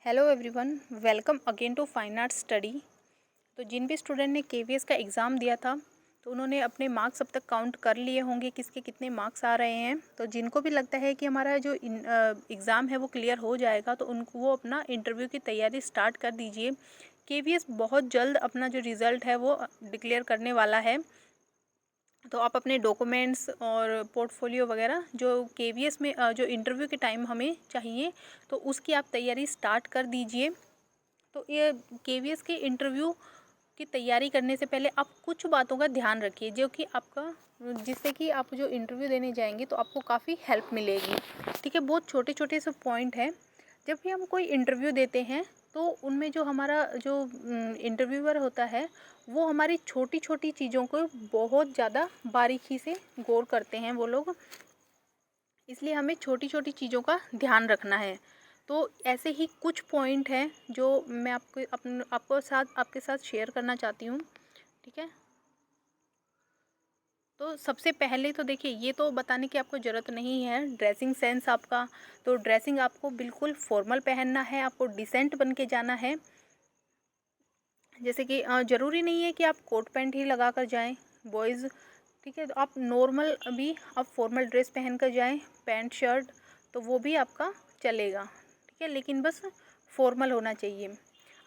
Hello everyone, welcome again to fine arts study. तो जिन भी स्टूडेंट ने केवीएस का एग्ज़ाम दिया था तो उन्होंने अपने मार्क्स अब तक काउंट कर लिए होंगे किसके कितने मार्क्स आ रहे हैं। तो जिनको भी लगता है कि हमारा जो एग्ज़ाम है वो क्लियर हो जाएगा तो उनको वो अपना इंटरव्यू की तैयारी स्टार्ट कर दीजिए। केवीएस बहुत जल्द अपना जो रिज़ल्ट है वो डिक्लेयर करने वाला है। तो आप अपने डॉक्यूमेंट्स और पोर्टफोलियो वगैरह जो केवीएस में जो इंटरव्यू के टाइम हमें चाहिए तो उसकी आप तैयारी स्टार्ट कर दीजिए। तो ये केवीएस के इंटरव्यू की तैयारी करने से पहले आप कुछ बातों का ध्यान रखिए जो कि आपका जिससे कि आप जो इंटरव्यू देने जाएंगे तो आपको काफ़ी हेल्प मिलेगी। ठीक है, बहुत छोटे छोटे से पॉइंट हैं। जब भी हम कोई इंटरव्यू देते हैं तो उनमें जो हमारा जो इंटरव्यूअर होता है वो हमारी छोटी छोटी चीज़ों को बहुत ज़्यादा बारीकी से गौर करते हैं वो लोग, इसलिए हमें छोटी छोटी चीज़ों का ध्यान रखना है। तो ऐसे ही कुछ पॉइंट हैं जो मैं आपके साथ शेयर करना चाहती हूँ। ठीक है, तो सबसे पहले तो देखिए, ये तो बताने की आपको ज़रूरत नहीं है ड्रेसिंग सेंस आपका। तो ड्रेसिंग आपको बिल्कुल फॉर्मल पहनना है, आपको डिसेंट बन के जाना है। जैसे कि ज़रूरी नहीं है कि आप कोट पैंट ही लगा कर जाएँ बॉयज़। ठीक है, तो आप नॉर्मल भी आप फॉर्मल ड्रेस पहन कर जाएँ, पैंट शर्ट, तो वो भी आपका चलेगा। ठीक है, लेकिन बस फॉर्मल होना चाहिए,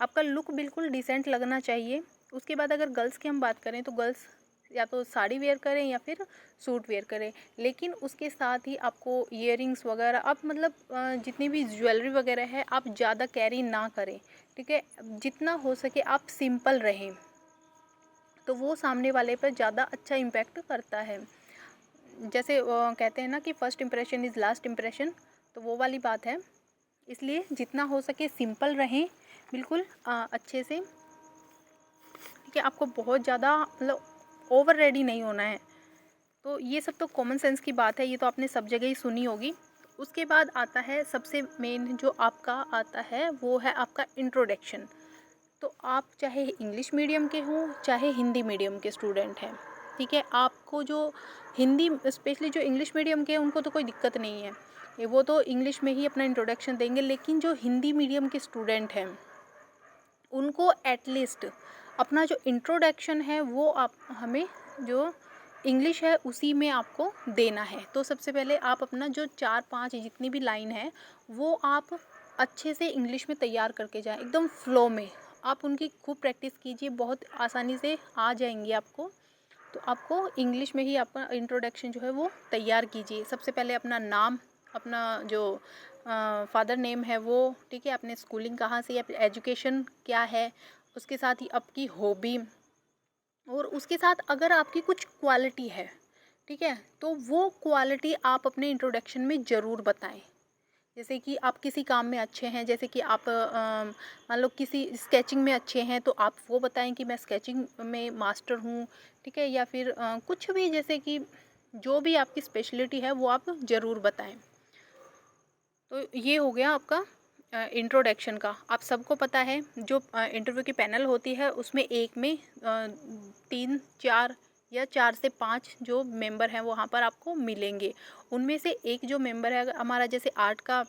आपका लुक बिल्कुल डिसेंट लगना चाहिए। उसके बाद अगर गर्ल्स की हम बात करें तो गर्ल्स या तो साड़ी वेयर करें या फिर सूट वेयर करें, लेकिन उसके साथ ही आपको ईयरिंग्स वगैरह आप मतलब जितनी भी ज्वेलरी वगैरह है आप ज़्यादा कैरी ना करें। ठीक है, जितना हो सके आप सिंपल रहें, तो वो सामने वाले पर ज़्यादा अच्छा इम्पैक्ट करता है। जैसे कहते हैं ना कि first impression is last impression, तो वो वाली बात है। इसलिए जितना हो सके सिंपल रहें, बिल्कुल अच्छे से। ठीक है, आपको बहुत ज़्यादा मतलब ओवर रेडी नहीं होना है। तो ये सब तो कॉमन सेंस की बात है, ये तो आपने सब जगह ही सुनी होगी। उसके बाद आता है सबसे मेन जो आपका आता है वो है आपका इंट्रोडक्शन। तो आप चाहे इंग्लिश मीडियम के हों चाहे हिंदी मीडियम के स्टूडेंट हैं, ठीक है, आपको जो हिंदी स्पेशली जो इंग्लिश मीडियम के हैं उनको तो कोई दिक्कत नहीं है, वो तो इंग्लिश में ही अपना इंट्रोडक्शन देंगे। लेकिन जो हिंदी मीडियम के स्टूडेंट हैं उनको एटलीस्ट अपना जो इंट्रोडक्शन है वो आप हमें जो इंग्लिश है उसी में आपको देना है। तो सबसे पहले आप अपना जो 4-5 जितनी भी लाइन है वो आप अच्छे से इंग्लिश में तैयार करके जाएं, एकदम फ्लो में। आप उनकी खूब प्रैक्टिस कीजिए, बहुत आसानी से आ जाएंगी आपको। तो आपको इंग्लिश में ही आपका इंट्रोडक्शन जो है वो तैयार कीजिए। सबसे पहले अपना नाम, अपना जो फादर नेम है वो, ठीक है, अपने स्कूलिंग कहाँ से, अपनी एजुकेशन क्या है, उसके साथ ही आपकी हॉबी, और उसके साथ अगर आपकी कुछ क्वालिटी है, ठीक है, तो वो क्वालिटी आप अपने इंट्रोडक्शन में ज़रूर बताएं। जैसे कि आप किसी काम में अच्छे हैं, जैसे कि आप मान लो किसी स्केचिंग में अच्छे हैं तो आप वो बताएं कि मैं स्केचिंग में मास्टर हूँ। ठीक है, या फिर कुछ भी, जैसे कि जो भी आपकी स्पेशलिटी है वो आप ज़रूर बताएं। तो ये हो गया आपका इंट्रोडक्शन का। आप सबको पता है जो इंटरव्यू की पैनल होती है उसमें एक में 3-4 या 4 से 5 जो मेंबर हैं वहाँ पर आपको मिलेंगे। उनमें से एक जो मेंबर है, अगर हमारा जैसे आर्ट का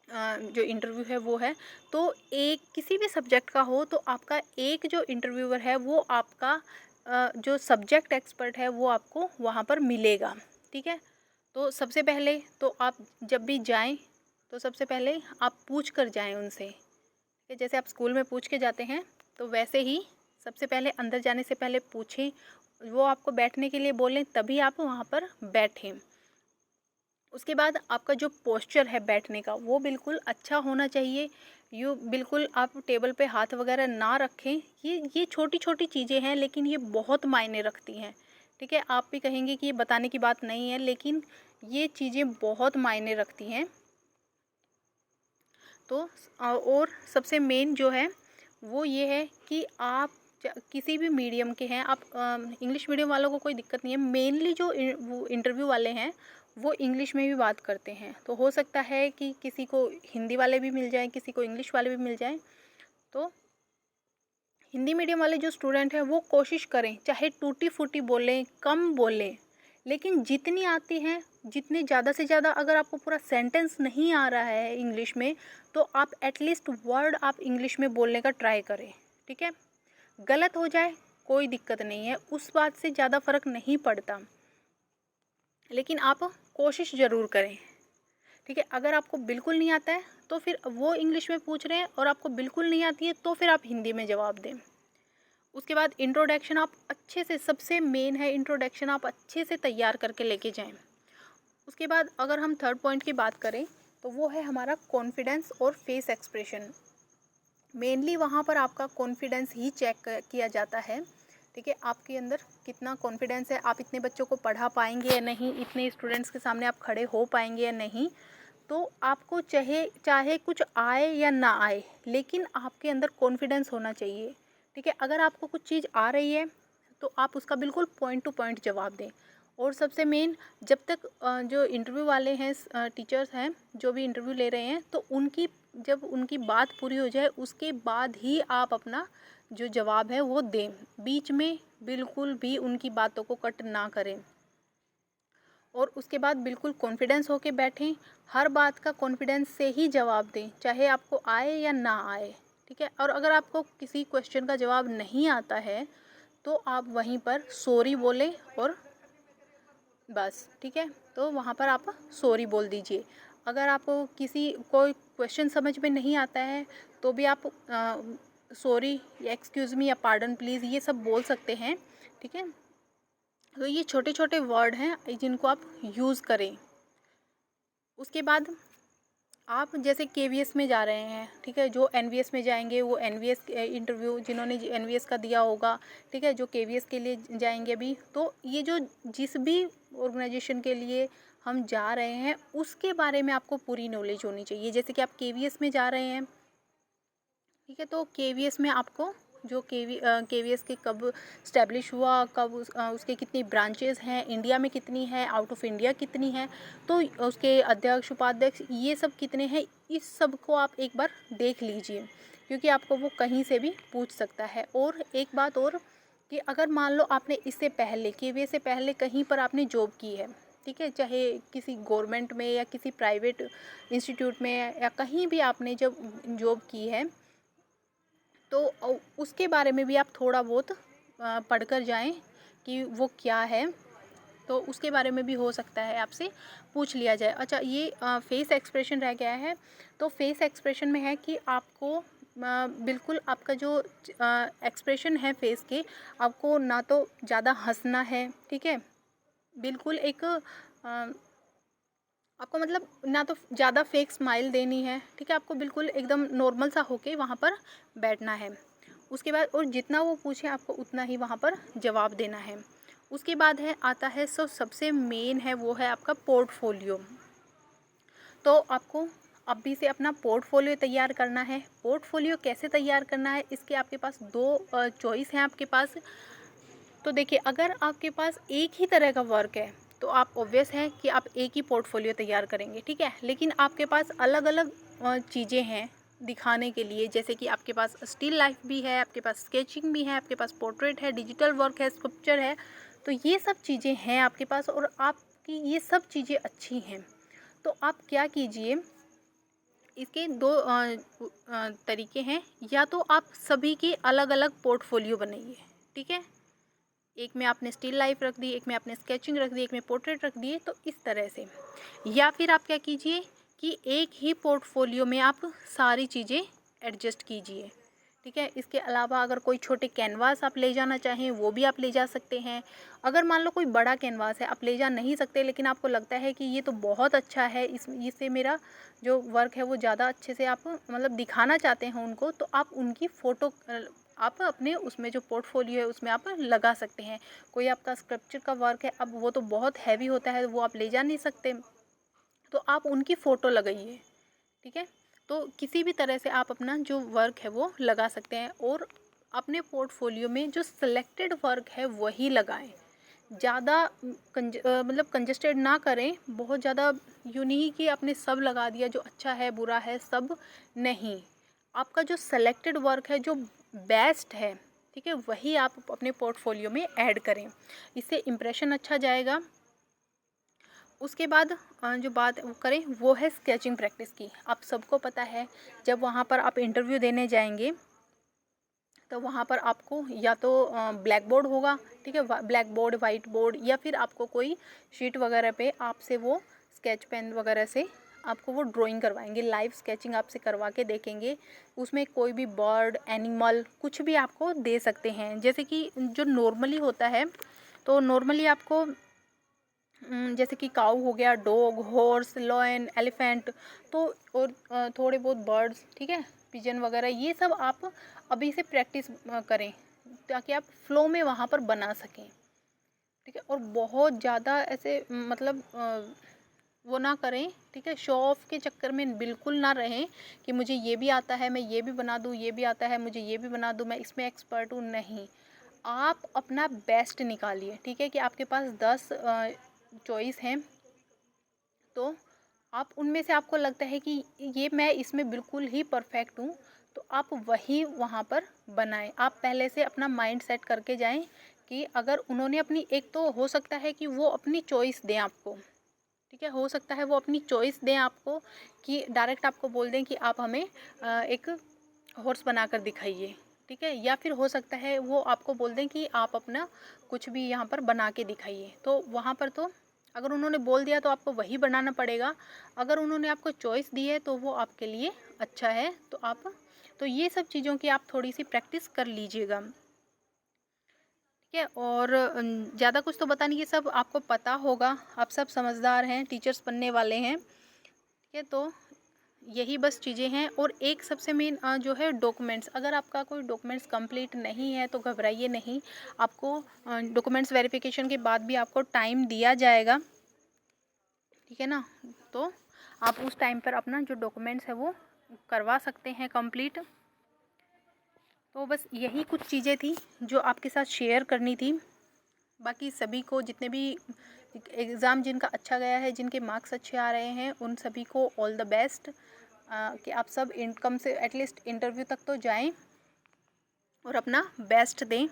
जो इंटरव्यू है वो है, तो एक किसी भी सब्जेक्ट का हो तो आपका एक जो इंटरव्यूअर है वो आपका जो सब्जेक्ट एक्सपर्ट है वो आपको वहाँ पर मिलेगा। ठीक है, तो सबसे पहले तो आप जब भी जाएं तो सबसे पहले आप पूछ कर जाएं उनसे, कि जैसे आप स्कूल में पूछ के जाते हैं तो वैसे ही सबसे पहले अंदर जाने से पहले पूछें, वो आपको बैठने के लिए बोलें तभी आप वहाँ पर बैठें। उसके बाद आपका जो पोस्चर है बैठने का वो बिल्कुल अच्छा होना चाहिए। यू बिल्कुल आप टेबल पे हाथ वगैरह ना रखें। ये छोटी छोटी चीज़ें हैं लेकिन ये बहुत मायने रखती हैं। ठीक है, आप भी कहेंगे कि ये बताने की बात नहीं है, लेकिन ये चीज़ें बहुत मायने रखती हैं। तो और सबसे मेन जो है वो ये है कि आप किसी भी मीडियम के हैं, आप इंग्लिश मीडियम वालों को कोई दिक्कत नहीं है। मेनली जो वो इंटरव्यू वाले हैं वो इंग्लिश में भी बात करते हैं, तो हो सकता है कि किसी को हिंदी वाले भी मिल जाएं, किसी को इंग्लिश वाले भी मिल जाएं। तो हिंदी मीडियम वाले जो स्टूडेंट हैं वो कोशिश करें चाहे टूटी फूटी बोलें, कम बोलें, लेकिन जितनी आती हैं जितने ज़्यादा से ज़्यादा, अगर आपको पूरा सेंटेंस नहीं आ रहा है इंग्लिश में, तो आप एटलीस्ट वर्ड आप इंग्लिश में बोलने का ट्राई करें, ठीक है। गलत हो जाए कोई दिक्कत नहीं है, उस बात से ज़्यादा फ़र्क नहीं पड़ता, लेकिन आप कोशिश ज़रूर करें, ठीक है। अगर आपको बिल्कुल नहीं आता है तो फिर वो इंग्लिश में पूछ रहे हैं और आपको बिल्कुल नहीं आती है तो फिर आप हिंदी में जवाब दें। उसके बाद इंट्रोडक्शन आप अच्छे से, सबसे मेन है इंट्रोडक्शन, आप अच्छे से तैयार करके लेके जाएं। उसके बाद अगर हम थर्ड पॉइंट की बात करें तो वो है हमारा कॉन्फिडेंस और फेस एक्सप्रेशन। मेनली वहाँ पर आपका कॉन्फिडेंस ही चेक किया जाता है, ठीक है। आपके अंदर कितना कॉन्फिडेंस है, आप इतने बच्चों को पढ़ा पाएंगे या नहीं, इतने स्टूडेंट्स के सामने आप खड़े हो पाएंगे या नहीं। तो आपको चाहे चाहे कुछ आए या ना आए, लेकिन आपके अंदर कॉन्फिडेंस होना चाहिए, ठीक है। अगर आपको कुछ चीज़ आ रही है तो आप उसका बिल्कुल पॉइंट टू पॉइंट जवाब दें। और सबसे मेन, जब तक जो इंटरव्यू वाले हैं, टीचर्स हैं जो भी इंटरव्यू ले रहे हैं, तो जब उनकी बात पूरी हो जाए उसके बाद ही आप अपना जो जवाब है वो दें। बीच में बिल्कुल भी उनकी बातों को कट ना करें। और उसके बाद बिल्कुल कॉन्फिडेंस होके बैठें, हर बात का कॉन्फिडेंस से ही जवाब दें, चाहे आपको आए या ना आए, ठीक है। और अगर आपको किसी क्वेश्चन का जवाब नहीं आता है तो आप वहीं पर सॉरी बोलें और बस, ठीक है। तो वहाँ पर आप सॉरी बोल दीजिए। अगर आपको कोई क्वेश्चन समझ में नहीं आता है तो भी आप सॉरी या एक्सक्यूज़ मी या पार्डन प्लीज़ ये सब बोल सकते हैं, ठीक है। तो ये छोटे छोटे वर्ड हैं जिनको आप यूज़ करें। उसके बाद आप जैसे केवीएस में जा रहे हैं, ठीक है, जो एनवीएस में जाएंगे वो एनवीएस इंटरव्यू, जिन्होंने एनवीएस का दिया होगा, ठीक है, जो केवीएस के लिए जाएंगे भी, तो ये जो जिस भी ऑर्गेनाइजेशन के लिए हम जा रहे हैं उसके बारे में आपको पूरी नॉलेज होनी चाहिए। जैसे कि आप केवीएस में जा रहे हैं, ठीक है, तो केवीएस में आपको जो केवीएस के कब स्टैब्लिश हुआ, कब उसके कितनी ब्रांचेस हैं, इंडिया में कितनी है, आउट ऑफ इंडिया कितनी है, तो उसके अध्यक्ष उपाध्यक्ष ये सब कितने हैं, इस सब को आप एक बार देख लीजिए, क्योंकि आपको वो कहीं से भी पूछ सकता है। और एक बात और, कि अगर मान लो आपने इससे पहले केवीएस से पहले कहीं पर आपने जॉब की है, ठीक है, चाहे किसी गवर्नमेंट में या किसी प्राइवेट इंस्टीट्यूट में या कहीं भी आपने जब जॉब की है, तो उसके बारे में भी आप थोड़ा बहुत पढ़कर जाएं कि वो क्या है, तो उसके बारे में भी हो सकता है आपसे पूछ लिया जाए। अच्छा, ये फेस एक्सप्रेशन रह गया है, तो फेस एक्सप्रेशन में है कि आपको बिल्कुल आपका जो एक्सप्रेशन है फेस के, आपको ना तो ज़्यादा हंसना है, ठीक है, बिल्कुल एक आपको मतलब ना तो ज़्यादा फेक स्माइल देनी है, ठीक है, आपको बिल्कुल एकदम नॉर्मल सा होके वहाँ पर बैठना है। उसके बाद और जितना वो पूछे आपको उतना ही वहाँ पर जवाब देना है। उसके बाद आता है सबसे मेन है वो है आपका पोर्टफोलियो। तो आपको अभी से अपना पोर्टफोलियो तैयार करना है। पोर्टफोलियो कैसे तैयार करना है, इसके आपके पास दो चॉइस हैं आपके पास। तो देखिए, अगर आपके पास एक ही तरह का वर्क है तो आप ऑब्वियस है कि आप एक ही पोर्टफोलियो तैयार करेंगे, ठीक है। लेकिन आपके पास अलग अलग चीज़ें हैं दिखाने के लिए, जैसे कि आपके पास स्टिल लाइफ भी है, आपके पास स्केचिंग भी है, आपके पास पोर्ट्रेट है, डिजिटल वर्क है, स्कल्पचर है, तो ये सब चीज़ें हैं आपके पास और आपकी ये सब चीज़ें अच्छी हैं। तो आप क्या कीजिए, इसके दो तरीके हैं, या तो आप सभी के अलग अलग पोर्टफोलियो बनाइए, ठीक है। एक में आपने स्टिल लाइफ रख दी, एक में आपने स्केचिंग रख दी, एक में पोर्ट्रेट रख दिए, तो इस तरह से। या फिर आप क्या कीजिए कि एक ही पोर्टफोलियो में आप सारी चीज़ें एडजस्ट कीजिए, ठीक है। इसके अलावा अगर कोई छोटे कैनवास आप ले जाना चाहें वो भी आप ले जा सकते हैं। अगर मान लो कोई बड़ा कैनवास है आप ले जा नहीं सकते, लेकिन आपको लगता है कि ये तो बहुत अच्छा है, इससे मेरा जो वर्क है वो ज़्यादा अच्छे से आप मतलब दिखाना चाहते हैं उनको, तो आप उनकी फ़ोटो आप अपने उसमें जो पोर्टफोलियो है उसमें आप लगा सकते हैं। कोई आपका स्कल्पचर का वर्क है, अब वो तो बहुत हैवी होता है, वो आप ले जा नहीं सकते, तो आप उनकी फ़ोटो लगाइए, ठीक है। तो किसी भी तरह से आप अपना जो वर्क है वो लगा सकते हैं और अपने पोर्टफोलियो में जो सिलेक्टेड वर्क है वही लगाएं। ज़्यादा मतलब कंजस्टेड ना करें, बहुत ज़्यादा यूँ नहीं कि आपने सब लगा दिया, जो अच्छा है बुरा है सब नहीं। आपका जो सेलेक्टेड वर्क है, जो बेस्ट है, ठीक है, वही आप अपने पोर्टफोलियो में ऐड करें, इससे इम्प्रेशन अच्छा जाएगा। उसके बाद जो बात वो करें वो है स्केचिंग प्रैक्टिस की। आप सबको पता है जब वहाँ पर आप इंटरव्यू देने जाएंगे तो वहाँ पर आपको या तो ब्लैक बोर्ड होगा, ठीक है, ब्लैक बोर्ड, वाइट बोर्ड, या फिर आपको कोई शीट वगैरह पे आपसे वो स्केच पेन वगैरह से आपको वो ड्राइंग करवाएंगे, लाइव स्केचिंग आपसे करवा के देखेंगे। उसमें कोई भी बर्ड, एनिमल, कुछ भी आपको दे सकते हैं। जैसे कि जो नॉर्मली होता है तो नॉर्मली आपको जैसे कि काऊ हो गया, डॉग, हॉर्स, लॉयन, एलिफेंट, तो और थोड़े बहुत बर्ड्स, ठीक है, पिजन वगैरह, ये सब आप अभी से प्रैक्टिस करें ताकि आप फ्लो में वहाँ पर बना सकें, ठीक है। और बहुत ज़्यादा ऐसे मतलब वो ना करें, ठीक है, शो ऑफ के चक्कर में बिल्कुल ना रहें कि मुझे ये भी आता है, मैं ये भी बना दूँ, ये भी आता है, मुझे ये भी बना दूँ, मैं इसमें एक्सपर्ट हूँ, नहीं। आप अपना बेस्ट निकालिए, ठीक है, कि आपके पास 10 चॉइस हैं तो आप उनमें से आपको लगता है कि ये मैं इसमें बिल्कुल ही परफेक्ट हूँ, तो आप वही वहाँ पर बनाएं। आप पहले से अपना माइंड सेट करके जाएं कि अगर उन्होंने अपनी, एक तो हो सकता है कि वो अपनी चॉइस दें आपको, ठीक है, हो सकता है वो अपनी चॉइस दें आपको कि डायरेक्ट आपको बोल दें कि आप हमें एक हॉर्स बनाकर दिखाइए, ठीक है, या फिर हो सकता है वो आपको बोल दें कि आप अपना कुछ भी यहाँ पर बना के दिखाइए। तो वहाँ पर तो अगर उन्होंने बोल दिया तो आपको वही बनाना पड़ेगा, अगर उन्होंने आपको चॉइस दी है तो वो आपके लिए अच्छा है। तो ये सब चीज़ों की आप थोड़ी सी प्रैक्टिस कर लीजिएगा, ठीक है। और ज़्यादा कुछ तो बता नहीं, ये सब आपको पता होगा, आप सब समझदार हैं, टीचर्स बनने वाले हैं, ठीक है। तो यही बस चीज़ें हैं। और एक सबसे मेन जो है डॉक्यूमेंट्स, अगर आपका कोई डॉक्यूमेंट्स कंप्लीट नहीं है तो घबराइए नहीं, आपको डॉक्यूमेंट्स वेरिफिकेशन के बाद भी आपको टाइम दिया जाएगा, ठीक है ना। तो आप उस टाइम पर अपना जो डॉक्यूमेंट्स है वो करवा सकते हैं कंप्लीट। तो बस यही कुछ चीज़ें थी जो आपके साथ शेयर करनी थी। बाकी सभी को, जितने भी एग्ज़ाम जिनका अच्छा गया है, जिनके मार्क्स अच्छे आ रहे हैं, उन सभी को ऑल द बेस्ट, कि आप सब कम से एटलीस्ट इंटरव्यू तक तो जाएं और अपना बेस्ट दें।